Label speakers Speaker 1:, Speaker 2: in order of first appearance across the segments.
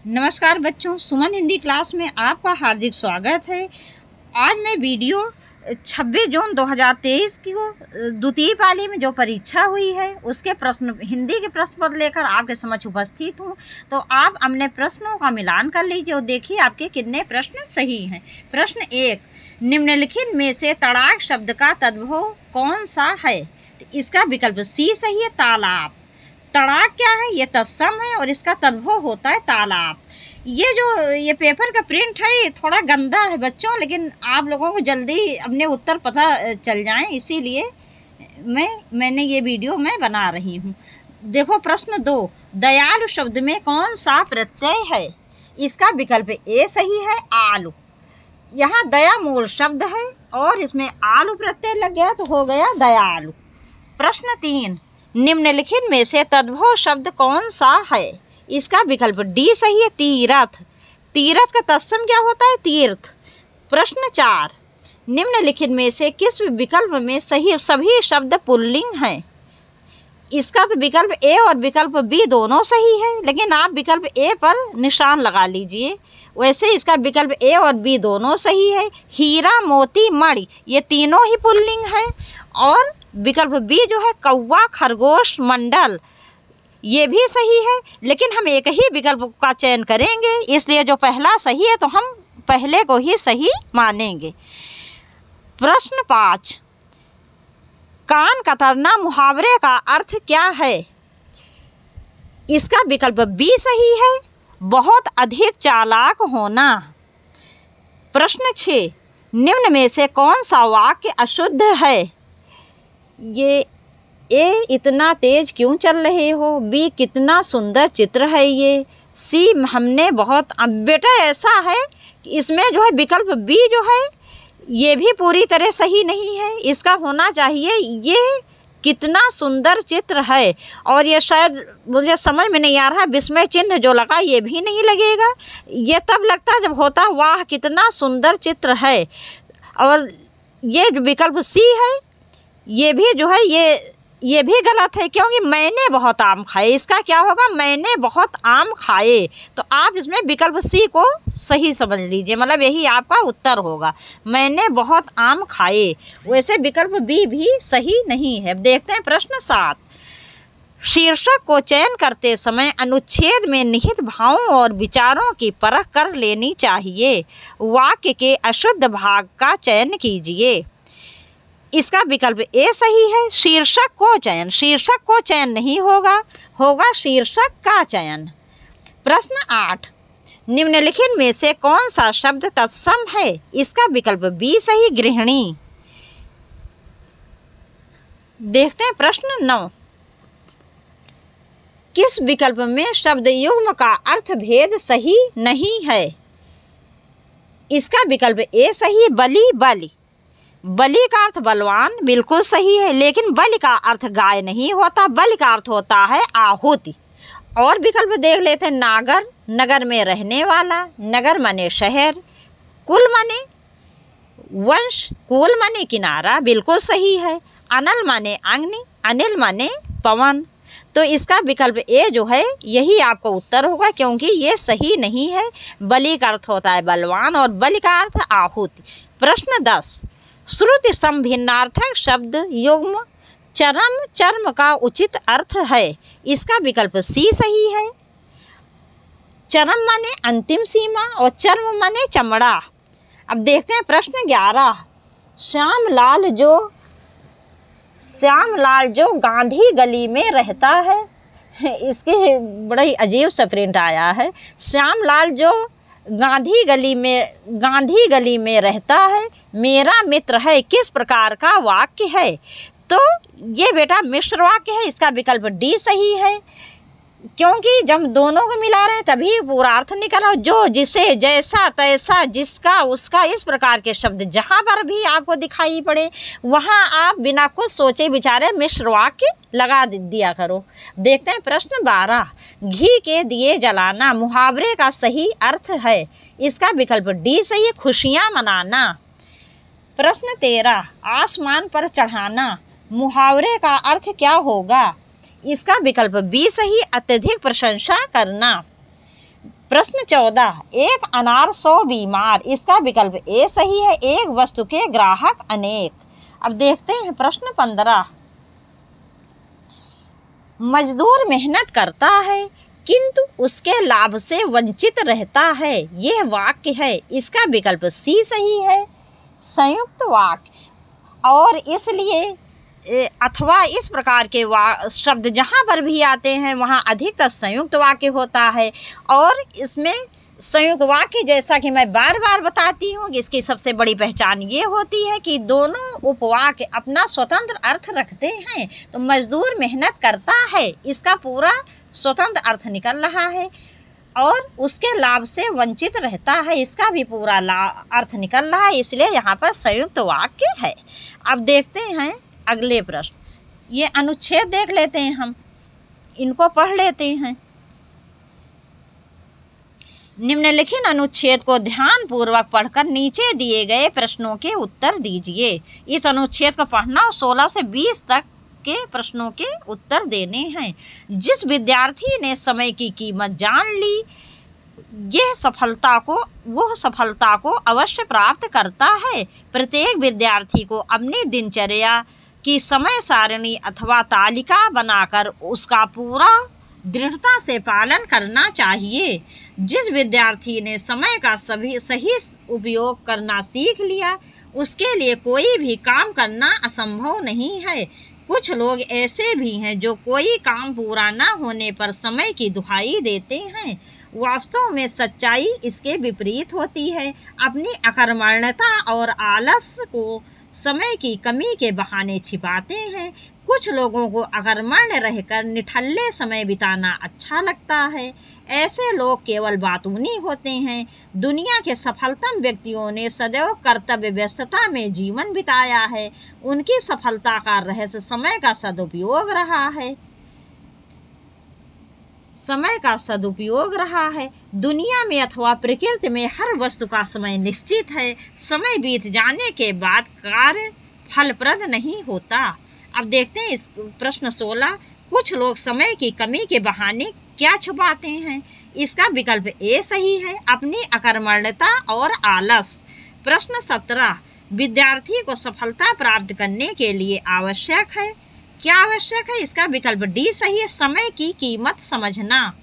Speaker 1: नमस्कार बच्चों, सुमन हिंदी क्लास में आपका हार्दिक स्वागत है। आज मैं वीडियो 26 जून 2023 की द्वितीय पाली में जो परीक्षा हुई है उसके प्रश्न हिंदी के प्रश्न पत्र लेकर आपके समक्ष उपस्थित हूँ। तो आप अपने प्रश्नों का मिलान कर लीजिए और देखिए आपके कितने प्रश्न सही हैं। प्रश्न 1, निम्नलिखित में से तड़ाक शब्द का तद्भव कौन सा है? तो इसका विकल्प सी सही है, तालाब। तड़ाक क्या है? ये तत्सम है और इसका तद्भव होता है तालाब। ये पेपर का प्रिंट है, ये थोड़ा गंदा है बच्चों, लेकिन आप लोगों को जल्दी अपने उत्तर पता चल जाएं, इसीलिए मैंने ये वीडियो मैं बना रही हूँ। देखो प्रश्न 2, दयालु शब्द में कौन सा प्रत्यय है? इसका विकल्प ए सही है, आलू। यहाँ दया मूल शब्द है और इसमें आलू प्रत्यय लग गया तो हो गया दयालु। प्रश्न 3, निम्नलिखित में से तद्भव शब्द कौन सा है? इसका विकल्प डी सही है, तीरथ। तीरथ का तत्सम क्या होता है? तीर्थ। प्रश्न 4, निम्नलिखित में से किस विकल्प में सही सभी शब्द पुल्लिंग हैं? इसका तो विकल्प ए और विकल्प बी दोनों सही है, लेकिन आप विकल्प ए पर निशान लगा लीजिए। वैसे इसका विकल्प ए और बी दोनों सही है। हीरा, मोती, मणि ये तीनों ही पुल्लिंग हैं। और विकल्प बी जो है कौवा, खरगोश, मंडल ये भी सही है, लेकिन हम एक ही विकल्प का चयन करेंगे, इसलिए जो पहला सही है तो हम पहले को ही सही मानेंगे। प्रश्न 5, कान कतरना मुहावरे का अर्थ क्या है? इसका विकल्प बी सही है, बहुत अधिक चालाक होना। प्रश्न 6, निम्न में से कौन सा वाक्य अशुद्ध है? ये ए, इतना तेज क्यों चल रहे हो? बी, कितना सुंदर चित्र है ये। सी, हमने बहुत। अब बेटा ऐसा है कि इसमें जो है विकल्प बी जो है ये भी पूरी तरह सही नहीं है। इसका होना चाहिए ये कितना सुंदर चित्र है, और ये शायद मुझे समझ में नहीं आ रहा है, विस्मय चिन्ह जो लगा ये भी नहीं लगेगा। ये तब लगता जब होता वाह कितना सुंदर चित्र है। और ये जो विकल्प सी है ये भी जो है ये भी गलत है, क्योंकि मैंने बहुत आम खाए। इसका क्या होगा? मैंने बहुत आम खाए। तो आप इसमें विकल्प सी को सही समझ लीजिए, मतलब यही आपका उत्तर होगा, मैंने बहुत आम खाए। वैसे विकल्प बी भी सही नहीं है। देखते हैं प्रश्न 7, शीर्षक को चयन करते समय अनुच्छेद में निहित भावों और विचारों की परख कर लेनी चाहिए। वाक्य के अशुद्ध भाग का चयन कीजिए। इसका विकल्प ए सही है, शीर्षक को चयन नहीं होगा शीर्षक का चयन। प्रश्न 8, निम्नलिखित में से कौन सा शब्द तत्सम है? इसका विकल्प बी सही, गृहिणी। देखते हैं प्रश्न 9, किस विकल्प में शब्द युग्म का अर्थ भेद सही नहीं है? इसका विकल्प ए सही, बलि, बलि। बलि का अर्थ बलवान बिल्कुल सही है, लेकिन बलि का अर्थ गाय नहीं होता, बलि का अर्थ होता है आहुति। और विकल्प देख लेते हैं, नागर, नगर में रहने वाला, नगर माने शहर, कुल माने वंश, कुल माने किनारा बिल्कुल सही है, अनल माने अग्नि, अनिल माने पवन। तो इसका विकल्प ए जो है यही आपका उत्तर होगा, क्योंकि ये सही नहीं है। बलि का अर्थ होता है बलवान और बलि का अर्थ आहुति। प्रश्न 10, श्रुति संभिन्नार्थक शब्द युग्म चरम, चर्म का उचित अर्थ है। इसका विकल्प सी सही है। चरम माने अंतिम सीमा और चर्म माने चमड़ा। अब देखते हैं प्रश्न 11, श्यामलाल जो गांधी गली में रहता है। इसके बड़ा ही अजीब सा प्रिंट आया है। श्यामलाल जो गांधी गली में रहता है, मेरा मित्र है, किस प्रकार का वाक्य है? तो ये बेटा मिश्र वाक्य है। इसका विकल्प डी सही है, क्योंकि जब दोनों को मिला रहे हैं तभी पूरा अर्थ निकला। जो, जिसे, जैसा, तैसा, जिसका, उसका, इस प्रकार के शब्द जहाँ पर भी आपको दिखाई पड़े वहाँ आप बिना कुछ सोचे विचारे मिश्र वाक्य लगा दिया करो। देखते हैं प्रश्न 12, घी के दिए जलाना मुहावरे का सही अर्थ है। इसका विकल्प डी सही है, खुशियाँ मनाना। प्रश्न 13, आसमान पर चढ़ाना मुहावरे का अर्थ क्या होगा? इसका विकल्प बी सही, अत्यधिक प्रशंसा करना। प्रश्न 14, एक अनार 100 बीमार, इसका विकल्प ए सही है। एक वस्तु के ग्राहक अनेक। अब देखते हैं प्रश्न 15, मजदूर मेहनत करता है किंतु उसके लाभ से वंचित रहता है, यह वाक्य है, इसका विकल्प सी सही है। संयुक्त वाक्य, और इसलिए अथवा इस प्रकार के शब्द जहाँ पर भी आते हैं वहाँ अधिकतर संयुक्त वाक्य होता है। और इसमें संयुक्त वाक्य, जैसा कि मैं बार बार बताती हूँ, कि इसकी सबसे बड़ी पहचान ये होती है कि दोनों उपवाक्य अपना स्वतंत्र अर्थ रखते हैं। तो मजदूर मेहनत करता है, इसका पूरा स्वतंत्र अर्थ निकल रहा है, और उसके लाभ से वंचित रहता है, इसका भी पूरा अर्थ निकल रहा है, इसलिए यहाँ पर संयुक्त वाक्य है। अब देखते हैं अगले प्रश्न। ये अनुच्छेद देख लेते हैं, हम इनको पढ़ लेते हैं। निम्नलिखित अनुच्छेद को ध्यानपूर्वक पढ़कर नीचे दिए गए प्रश्नों के उत्तर दीजिए। इस अनुच्छेद को पढ़ना और 16 से 20 तक के प्रश्नों के उत्तर देने हैं। जिस विद्यार्थी ने समय की कीमत जान ली, वह सफलता को अवश्य प्राप्त करता है। प्रत्येक विद्यार्थी को अपनी दिनचर्या की समय सारणी अथवा तालिका बनाकर उसका पूरा दृढ़ता से पालन करना चाहिए। जिस विद्यार्थी ने समय का सही उपयोग करना सीख लिया, उसके लिए कोई भी काम करना असंभव नहीं है। कुछ लोग ऐसे भी हैं जो कोई काम पूरा न होने पर समय की दुहाई देते हैं। वास्तव में सच्चाई इसके विपरीत होती है। अपनी अकर्मण्यता और आलस को समय की कमी के बहाने छिपाते हैं। कुछ लोगों को अकर्मण्य रहकर निठल्ले समय बिताना अच्छा लगता है। ऐसे लोग केवल बातूनी होते हैं। दुनिया के सफलतम व्यक्तियों ने सदैव कर्तव्य व्यस्तता में जीवन बिताया है। उनकी सफलता का रहस्य समय का सदुपयोग रहा है। दुनिया में अथवा प्रकृति में हर वस्तु का समय निश्चित है। समय बीत जाने के बाद कार्य फलप्रद नहीं होता। अब देखते हैं इस प्रश्न 16, कुछ लोग समय की कमी के बहाने क्या छुपाते हैं, इसका विकल्प ए सही है, अपनी अकर्मण्यता और आलस। प्रश्न 17, विद्यार्थी को सफलता प्राप्त करने के लिए आवश्यक है, क्या आवश्यक है, इसका विकल्प डी सही है, समय की कीमत समझना।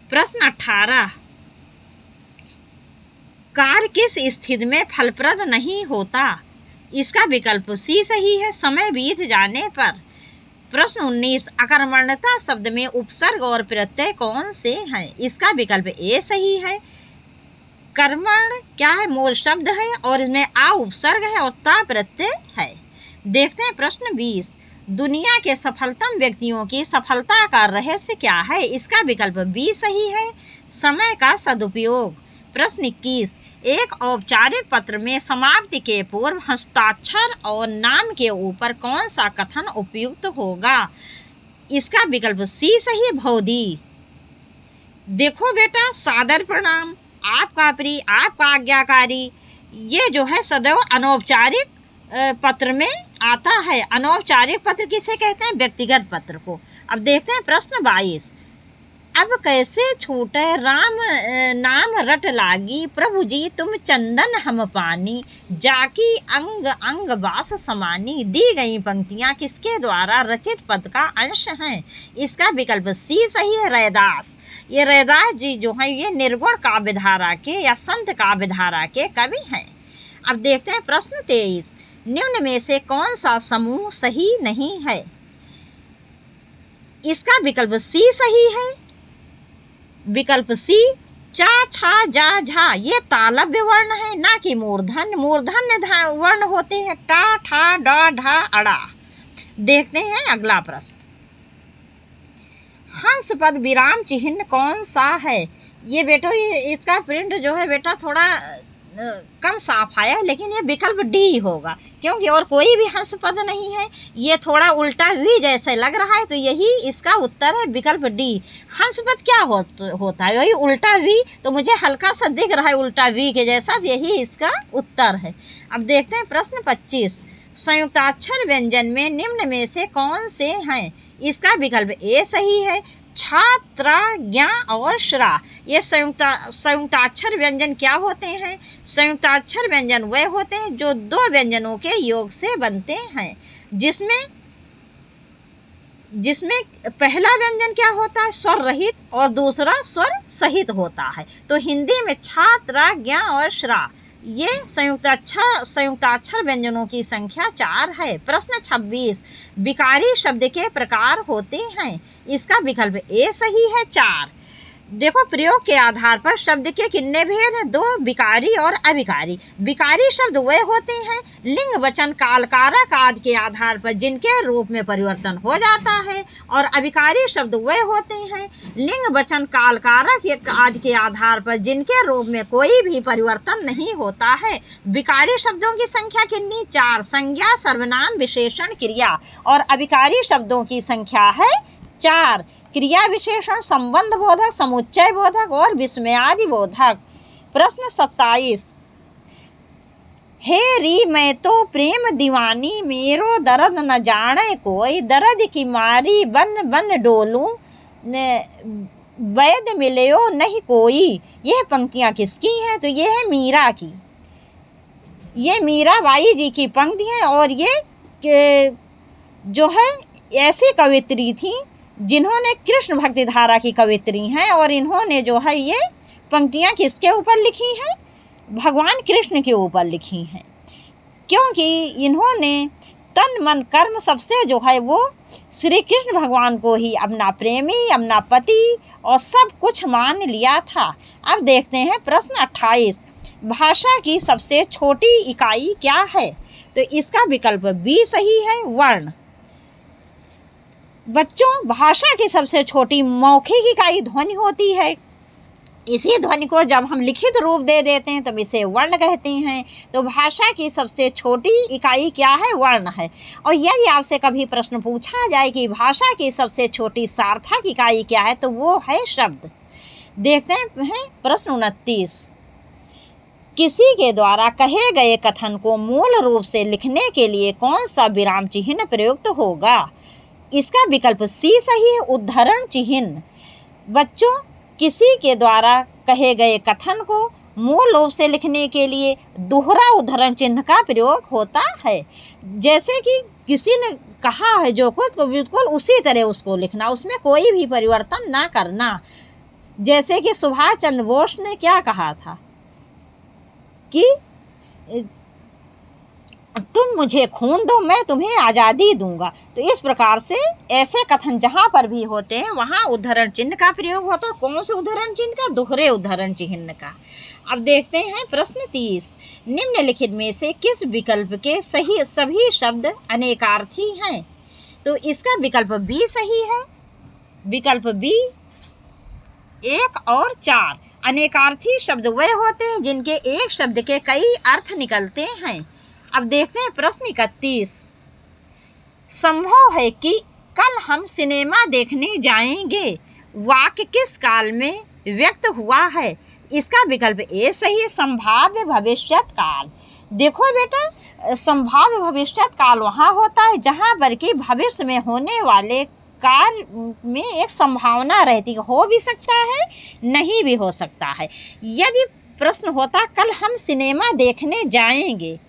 Speaker 1: प्रश्न 18, कार्य किस स्थिति में फलप्रद नहीं होता, इसका विकल्प सी सही है, समय बीत जाने पर। प्रश्न 19, अकर्मण्यता शब्द में उपसर्ग और प्रत्यय कौन से हैं, इसका विकल्प ए सही है। कर्मण क्या है, मूल शब्द है और इसमें आ उपसर्ग है और ता प्रत्यय है। देखते हैं प्रश्न 20, दुनिया के सफलतम व्यक्तियों की सफलता का रहस्य क्या है, इसका विकल्प बी सही है, समय का सदुपयोग। प्रश्न 21, एक औपचारिक पत्र में समाप्ति के पूर्व हस्ताक्षर और नाम के ऊपर कौन सा कथन उपयुक्त होगा, इसका विकल्प सी सही, भौदी। देखो बेटा, सादर प्रणाम, आपका प्रिय, आपका आज्ञाकारी, ये जो है सदैव अनौपचारिक पत्र में आता है। अनौपचारिक पत्र किसे कहते हैं, व्यक्तिगत पत्र को। अब देखते हैं प्रश्न 22, अब कैसे छूटे राम नाम रट लागी, प्रभु जी तुम चंदन हम पानी, जाकी अंग अंग बास समानी। दी गई पंक्तियाँ किसके द्वारा रचित पद का अंश हैं, इसका विकल्प सी सही है, रैदास। ये रैदास जी जो हैं ये निर्गुण काव्यधारा के या संत काव्यधारा के कवि हैं। अब देखते हैं प्रश्न 23, निम्न में से कौन सा समूह सही नहीं है, इसका विकल्प सी सही है, विकल्प सी, चा छा जा झा, ये तालव्य वर्ण है ना कि मूर्धन्य। मूर्धन्य वर्ण होते हैं टा ठा डा ढा अड़ा। देखते हैं अगला प्रश्न, हंस पद विराम चिन्ह कौन सा है, ये बेटो इसका प्रिंट जो है बेटा थोड़ा कम साफ आया है, लेकिन ये विकल्प डी होगा क्योंकि और कोई भी हंस पद नहीं है। ये थोड़ा उल्टा वी जैसे लग रहा है, तो यही इसका उत्तर है, विकल्प डी। हंस पद क्या होता है, वही उल्टा वी, तो मुझे हल्का सा दिख रहा है उल्टा वी के जैसा, यही इसका उत्तर है। अब देखते हैं प्रश्न 25, संयुक्ताक्षर व्यंजन में निम्न में से कौन से हैं, इसका विकल्प ए सही है, छात्रा, ज्ञा और श्रा। ये संयुक्ताक्षर व्यंजन क्या होते हैं? संयुक्ताक्षर व्यंजन वे होते हैं जो दो व्यंजनों के योग से बनते हैं, जिसमें पहला व्यंजन क्या होता है? स्वर रहित और दूसरा स्वर सहित होता है। तो हिंदी में छात्रा, ज्ञा और श्रा ये संयुक्ताक्षर व्यंजनों की संख्या 4 है। प्रश्न 26, विकारी शब्द के प्रकार होते हैं। इसका विकल्प ए सही है, 4। देखो, प्रयोग के आधार पर शब्द के कितने भेद हैं? 2, विकारी और अविकारी। विकारी शब्द वे होते हैं लिंग, वचन, काल, कारक आदि के आधार पर जिनके रूप में परिवर्तन हो जाता है, और अविकारी शब्द वे होते हैं लिंग, वचन, काल, कारक आदि के आधार पर जिनके रूप में कोई भी परिवर्तन नहीं होता है। विकारी शब्दों की संख्या कितनी? 4। संज्ञा, सर्वनाम, विशेषण, क्रिया। और अविकारी शब्दों की संख्या है 4। क्रिया, विशेषण, संबंध बोधक, समुच्चय बोधक और विस्मयादि बोधक। प्रश्न 27, हे री मैं तो प्रेम दीवानी, मेरो दर्द न जाने कोई, दर्द की मारी बन बन डोलूं, वैद मिले नहीं कोई। यह पंक्तियां किसकी हैं? तो ये है मीरा की। ये मीराबाई जी की पंक्ति हैं, और ये जो है ऐसी कवित्री थी जिन्होंने कृष्ण भक्ति धारा की कवित्री हैं, और इन्होंने जो है ये पंक्तियाँ किसके ऊपर लिखी हैं? भगवान कृष्ण के ऊपर लिखी हैं, क्योंकि इन्होंने तन मन कर्म सबसे जो है वो श्री कृष्ण भगवान को ही अपना प्रेमी, अपना पति और सब कुछ मान लिया था। अब देखते हैं प्रश्न 28, भाषा की सबसे छोटी इकाई क्या है? तो इसका विकल्प बी सही है, वर्ण। बच्चों, भाषा की सबसे छोटी मौखिक इकाई ध्वनि होती है। इसी ध्वनि को जब हम लिखित रूप दे देते हैं तब इसे वर्ण कहते हैं। तो भाषा की सबसे छोटी इकाई क्या है? वर्ण है। और यदि आपसे कभी प्रश्न पूछा जाए कि भाषा की सबसे छोटी सार्थक इकाई क्या है, तो वो है शब्द। देखते हैं प्रश्न 29, किसी के द्वारा कहे गए कथन को मूल रूप से लिखने के लिए कौन सा विराम चिन्ह प्रयुक्त होगा? इसका विकल्प सी सही है, उद्धरण चिन्ह। बच्चों, किसी के द्वारा कहे गए कथन को मूल रूप से लिखने के लिए दोहरा उद्धरण चिन्ह का प्रयोग होता है। जैसे कि किसी ने कहा है जो कुछ, तो बिल्कुल उसी तरह उसको लिखना, उसमें कोई भी परिवर्तन ना करना। जैसे कि सुभाष चंद्र बोस ने क्या कहा था कि तुम मुझे खून दो, मैं तुम्हें आज़ादी दूंगा। तो इस प्रकार से ऐसे कथन जहाँ पर भी होते हैं वहाँ उद्धरण चिन्ह का प्रयोग होता है। कौन से उद्धरण चिन्ह का? दोहरे उद्धरण चिन्ह का। अब देखते हैं प्रश्न 30, निम्नलिखित में से किस विकल्प के सभी शब्द अनेकार्थी हैं? तो इसका विकल्प बी सही है, विकल्प बी 1 और 4। अनेकार्थी शब्द वे होते हैं जिनके एक शब्द के कई अर्थ निकलते हैं। अब देखते हैं प्रश्न 31, संभव है कि कल हम सिनेमा देखने जाएंगे, वाक्य किस काल में व्यक्त हुआ है? इसका विकल्प ए सही है, संभाव्य भविष्यत काल। देखो बेटा, संभाव्य भविष्यत काल वहाँ होता है जहाँ पर कि भविष्य में होने वाले कार्य में एक संभावना रहती है, हो भी सकता है, नहीं भी हो सकता है। यदि प्रश्न होता कल हम सिनेमा देखने जाएंगे,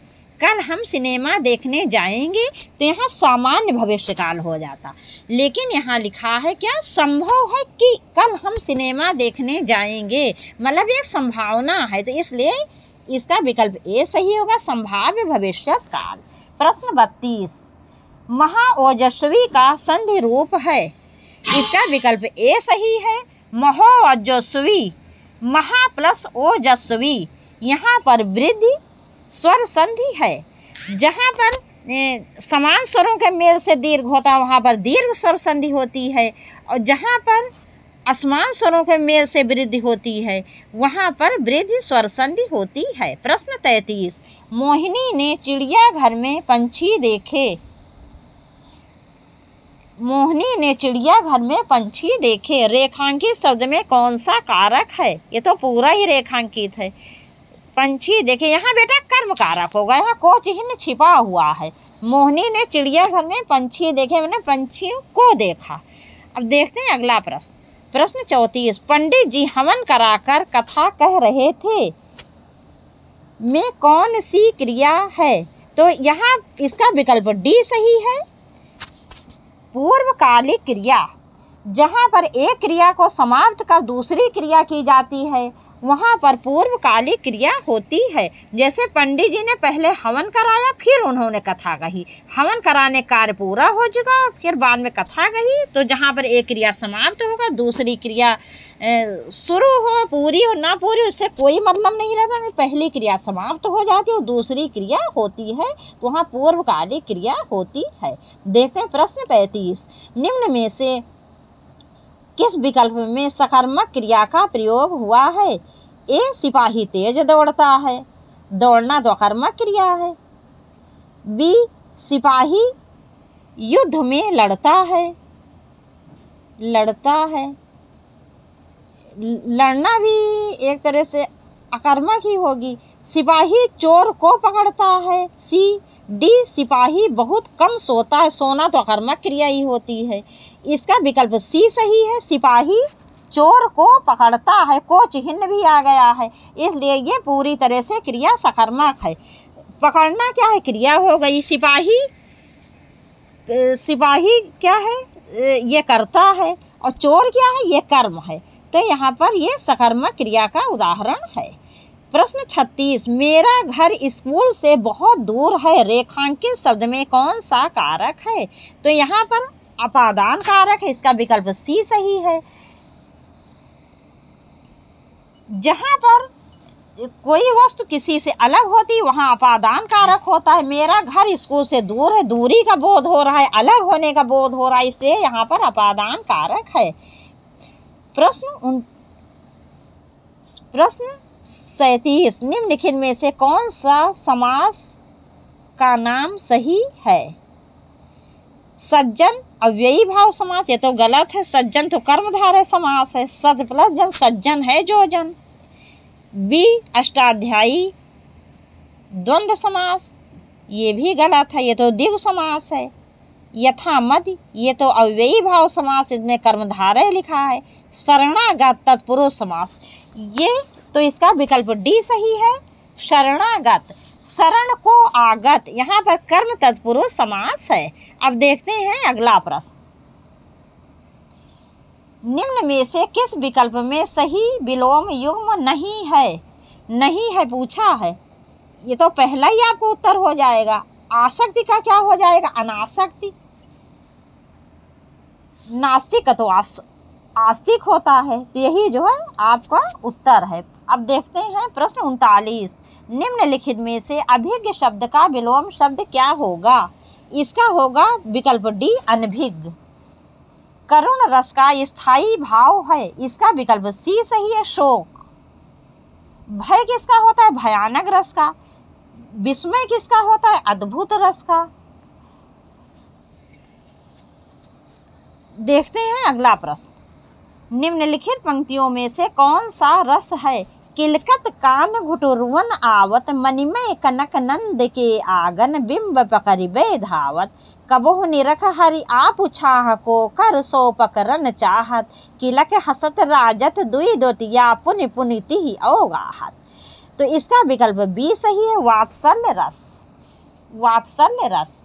Speaker 1: कल हम सिनेमा देखने जाएंगे, तो यहाँ सामान्य भविष्यकाल हो जाता। लेकिन यहाँ लिखा है क्या? संभव है कि कल हम सिनेमा देखने जाएंगे, मतलब एक संभावना है, तो इसलिए इसका विकल्प ए सही होगा, संभाव्य भविष्यत काल। प्रश्न 32, महाओजस्वी का संधि रूप है। इसका विकल्प ए सही है, महोजस्वी। महा प्लस ओजस्वी, यहाँ पर वृद्धि स्वर संधि है। जहाँ पर समान स्वरों के मेल से दीर्घ होता है वहाँ पर दीर्घ स्वर संधि होती है, और जहाँ पर असमान स्वरों के मेल से वृद्धि होती है वहाँ पर वृद्धि स्वर संधि होती है। प्रश्न 33, मोहिनी ने चिड़ियाघर में पंछी देखे। मोहिनी ने चिड़ियाघर में पंछी देखे, रेखांकित शब्द में कौन सा कारक है? ये तो पूरा ही रेखांकित है। पंछी देखे, यहाँ बेटा कर्म कारक होगा, यहाँ को चिन्ह छिपा हुआ है। मोहिनी ने चिड़ियाघर में पंछी देखे, मैंने पंछियों को देखा। अब देखते हैं अगला प्रश्न। प्रश्न 34, पंडित जी हवन कराकर कथा कह रहे थे में कौन सी क्रिया है? तो यहाँ इसका विकल्प डी सही है। पूर्वकालिक क्रिया, जहाँ पर एक क्रिया को समाप्त कर दूसरी क्रिया की जाती है वहाँ पर पूर्वकालिक क्रिया होती है। जैसे पंडित जी ने पहले हवन कराया, फिर उन्होंने कथा कही। हवन कराने कार्य पूरा हो चुका, फिर बाद में कथा कही, तो जहाँ पर एक क्रिया समाप्त होगा दूसरी क्रिया शुरू हो, पूरी हो ना पूरी, उससे कोई मतलब नहीं रहता। पहली क्रिया समाप्त हो जाती है और दूसरी क्रिया होती है, तो वहाँ पूर्वकालिक क्रिया होती है। देखते हैं प्रश्न 35, निम्न में से किस विकल्प में सकर्मक क्रिया का प्रयोग हुआ है? ए, सिपाही तेज दौड़ता है, दौड़ना तो अकर्मक क्रिया है। बी, सिपाही युद्ध में लड़ता है, लड़ना भी एक तरह से अकर्मक ही होगी। सिपाही चोर को पकड़ता है। सी, डी, सिपाही बहुत कम सोता है, सोना तो अकर्मक क्रिया ही होती है। इसका विकल्प सी सही है, सिपाही चोर को पकड़ता है, को चिन्ह भी आ गया है, इसलिए ये पूरी तरह से क्रिया सकर्मक है। पकड़ना क्या है? क्रिया हो गई। सिपाही क्या है? ये करता है, और चोर क्या है? ये कर्म है, तो यहाँ पर ये सकर्मक क्रिया का उदाहरण है। प्रश्न 36, मेरा घर स्कूल से बहुत दूर है, रेखांकित शब्द में कौन सा कारक है? तो यहाँ पर अपादान कारक है, इसका विकल्प सी सही है। जहाँ पर कोई वस्तु किसी से अलग होती वहाँ अपादान कारक होता है। मेरा घर स्कूल से दूर है, दूरी का बोध हो रहा है, अलग होने का बोध हो रहा है, इसलिए यहाँ पर अपादान कारक है। प्रश्न 37, निम्नलिखित में से कौन सा समास का नाम सही है? सज्जन अव्ययी भाव समास, ये तो गलत है। सज्जन तो कर्मधारय समास है। सद प्लस जन, सज्जन है जो जन। बी, अष्टाध्यायी द्वंद्व समास, ये भी गलत है, ये तो द्विगु समास है। यथामति, ये तो अव्ययी भाव समास, इसमें कर्मधारय लिखा है। शरणागत तत्पुरुष समास, ये तो इसका विकल्प डी सही है। शरणागत, शरण को आगत, यहाँ पर कर्म तत्पुरुष समास है। अब देखते हैं अगला प्रश्न। निम्न में से किस विकल्प में सही विलोम युग्म नहीं है? नहीं है पूछा है, ये तो पहला ही आपको उत्तर हो जाएगा। आसक्ति का क्या हो जाएगा? अनासक्ति। नास्तिक तो आस्तिक होता है, तो यही जो है आपका उत्तर है। अब देखते हैं प्रश्न 39, निम्नलिखित में से अभिज्ञ शब्द का विलोम शब्द क्या होगा? इसका होगा विकल्प डी, अनभिज्ञ। करुण रस का स्थायी भाव है, इसका विकल्प सी सही है, शोक। भय किसका होता है? भयानक रस का। विस्मय किसका होता है? अद्भुत रस का। देखते हैं अगला प्रश्न। निम्नलिखित पंक्तियों में से कौन सा रस है? किलकत कान घुटुरवन आवत, मणिमय कनक नंद के आंगन, बिंब पकड़िबे धावत। कबहु निरख हरि आप छाह को, कर सो पकरन चाहत। किलक हसत राजत दुई दोतिया, पुनि पुनि तिहि अवगाहत। तो इसका विकल्प बी सही है, वात्सल्य रस। वात्सल्य रस,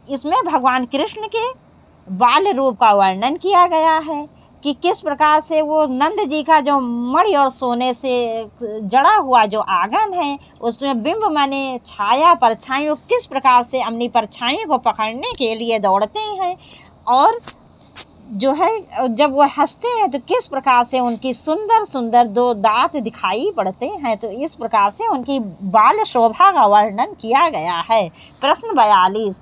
Speaker 1: इसमें भगवान कृष्ण के बाल रूप का वर्णन किया गया है कि किस प्रकार से वो नंद जी का जो मणि और सोने से जड़ा हुआ जो आंगन है, उसमें बिंब माने छाया परछाई, वो किस प्रकार से अपनी परछाई को पकड़ने के लिए दौड़ते हैं, और जो है जब वो हंसते हैं तो किस प्रकार से उनकी सुंदर सुंदर दो दांत दिखाई पड़ते हैं। तो इस प्रकार से उनकी बाल शोभा का वर्णन किया गया है। प्रश्न 42,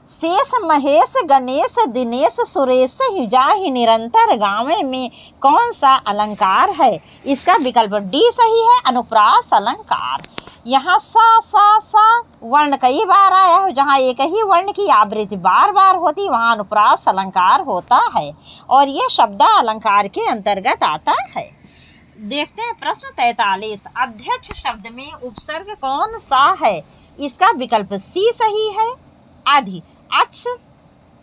Speaker 1: शेष महेश गणेश दिनेश सुरेश युजाहि निरंतर गावे में कौन सा अलंकार है? इसका विकल्प डी सही है, अनुप्रास अलंकार। यहाँ सा वर्ण कई बार आया है, जहाँ एक ही वर्ण की आवृत्ति बार बार होती वहाँ अनुप्रास अलंकार होता है, और ये शब्द अलंकार के अंतर्गत आता है। देखते हैं प्रश्न 43, अध्यक्ष शब्द में उपसर्ग कौन सा है? इसका विकल्प सी सही है, आदि। अक्ष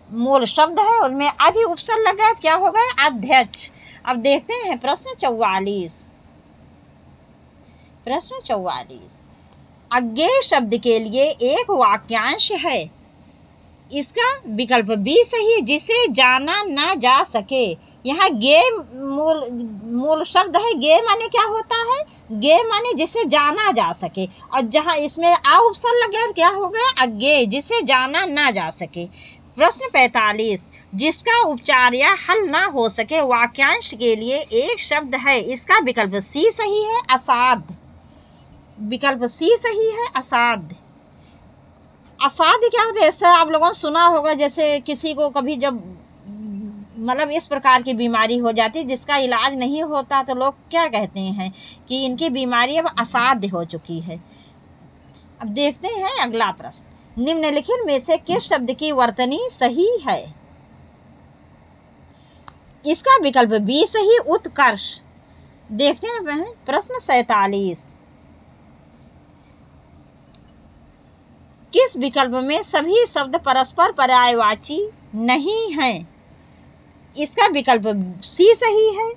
Speaker 1: मूल शब्द है, उनमें अधि उपसर्ग लग गया, क्या हो गए? अध्यक्ष। अब देखते हैं प्रश्न 44। प्रश्न 44, अज्ञेय शब्द के लिए एक वाक्यांश है, इसका विकल्प बी सही है, जिसे जाना ना जा सके। यहाँ गे मूल शब्द है। गे माने क्या होता है? गे माने जिसे जाना जा सके, और जहाँ इसमें आ उपसर्ग लग गया क्या हो गया? अज्ञेय, जिसे जाना ना जा सके। प्रश्न 45, जिसका उपचार या हल ना हो सके वाक्यांश के लिए एक शब्द है, इसका विकल्प सी सही है, असाध्य। विकल्प सी सही है, असाध्य। असाध्य क्या होता है? ऐसा आप लोगों ने सुना होगा, जैसे किसी को कभी जब मतलब इस प्रकार की बीमारी हो जाती है जिसका इलाज नहीं होता, तो लोग क्या कहते हैं कि इनकी बीमारी अब असाध्य हो चुकी है। अब देखते हैं अगला प्रश्न, निम्नलिखित में से किस शब्द की वर्तनी सही है? इसका विकल्प बी सही, उत्कर्ष। देखते हैं प्रश्न 47, किस विकल्प में सभी शब्द परस्पर पर्यायवाची नहीं हैं? इसका विकल्प सी सही है,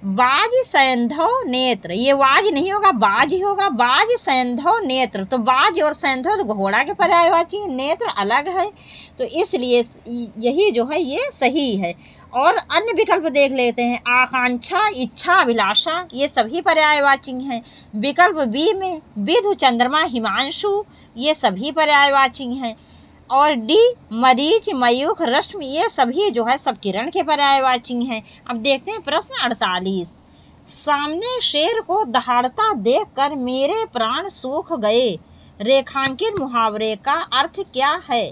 Speaker 1: बाज सैंधव नेत्र। ये वाज नहीं होगा, बाज ही होगा। बाज सैंधव नेत्र, तो बाज और सैंधव तो घोड़ा के पर्यायवाची, नेत्र अलग है, तो इसलिए यही जो है ये सही है। और अन्य विकल्प देख लेते हैं, आकांक्षा, इच्छा, अभिलाषा, ये सभी पर्यायवाची हैं। विकल्प बी में विधु, चंद्रमा, हिमांशु, ये सभी पर्यायवाची हैं। और डी मरीच, मयूख, रश्मि, ये सभी जो है सब किरण के पर्यायवाची हैं। अब देखते हैं प्रश्न 48, सामने शेर को दहाड़ता देखकर मेरे प्राण सूख गए, रेखांकित मुहावरे का अर्थ क्या है?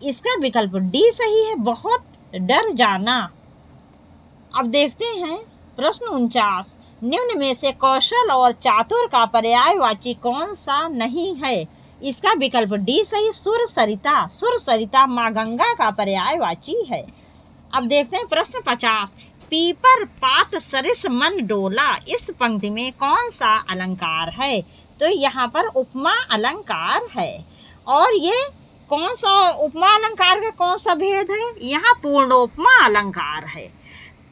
Speaker 1: इसका विकल्प डी सही है, बहुत डर जाना। अब देखते हैं प्रश्न 49, निम्न में से कौशल और चातुर का पर्यायवाची कौन सा नहीं है? इसका विकल्प डी सही, सुर सरिता। सुर सरिता माँ गंगा का पर्यायवाची है। अब देखते हैं प्रश्न 50, पीपर पात सरिस मन डोला, इस पंक्ति में कौन सा अलंकार है? तो यहाँ पर उपमा अलंकार है। और ये कौन सा उपमा अलंकार का कौन सा भेद है? यहाँ पूर्णोपमा अलंकार है।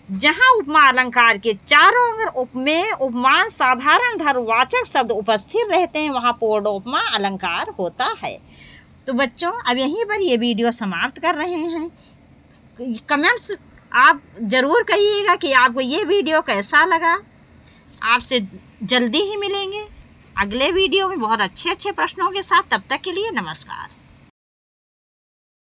Speaker 1: जहाँ उपमा अलंकार के चारों अगर उपमेय, उपमान, साधारण धर्मवाचक शब्द उपस्थित रहते हैं, वहाँ पूर्णोपमा अलंकार होता है। तो बच्चों, अब यहीं पर ये वीडियो समाप्त कर रहे हैं। कमेंट्स आप ज़रूर करिएगा कि आपको ये वीडियो कैसा लगा। आपसे जल्दी ही मिलेंगे अगले वीडियो में बहुत अच्छे अच्छे प्रश्नों के साथ। तब तक के लिए नमस्कार।